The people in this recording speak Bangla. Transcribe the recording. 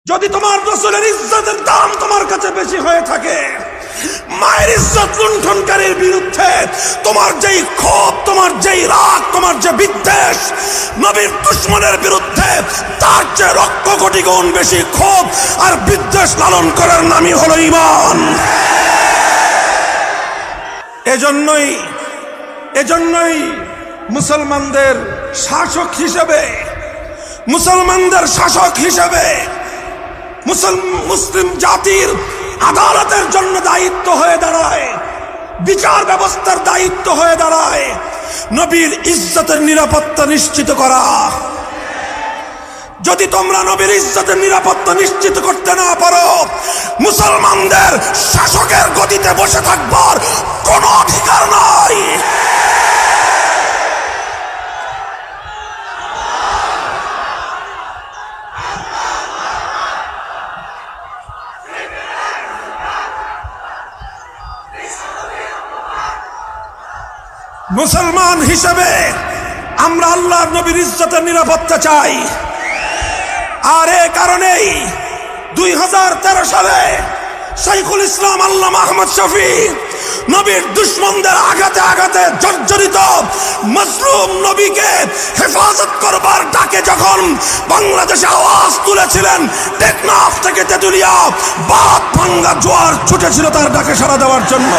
যদি তোমার রাসূলের ইজ্জতের দাম তোমার কাছে বেশি হয়ে থাকে, মায়ের ইজ্জত লুণ্ঠনকারীর বিরুদ্ধে তোমার যেই ক্ষোভ, তোমার যেই রাগ, তোমার যে বিদ্বেষ, নবীর দুশমনের বিরুদ্ধে তার যে লক্ষ কোটি গুণ বেশি ক্ষোভ আর বিদ্বেষ লালন করার নামই হলো ঈমান। এজন্যই মুসলমানদের শাসক হিসেবে মুসলিম জাতির আদালতের জন্য দায়িত্ব হয়ে দাঁড়ায়, বিচার ব্যবস্থার দায়িত্ব হয়ে দাঁড়ায় নবীর ইজ্জতের নিরাপত্তা নিশ্চিত করা। যদি তোমরা নবীর ইজ্জতের নিরাপত্তা নিশ্চিত করতে না পারো, মুসলমানদের শাসকের গদিতে বসে থাকবার কোনো অধিকার নাই। মুসলমান হিসেবে আমরা আল্লাহর নবীর ইজ্জতের নিরাপত্তা চাই। আর এ কারণেই 2013 সালে শাইখুল ইসলাম আল্লামা আহমদ শফী নবীর দুশমনদের আঘাতে জর্জরিত মজলুম নবীকে হেফাজত করবার ডাকে যখন বাংলাদেশে আওয়াজ তুলেছিলেন, টেকনাফ থেকে তেতুলিয়া বাদ ভাঙ্গা জোয়ার ছুটেছিল তার ডাকে সাড়া দেওয়ার জন্য।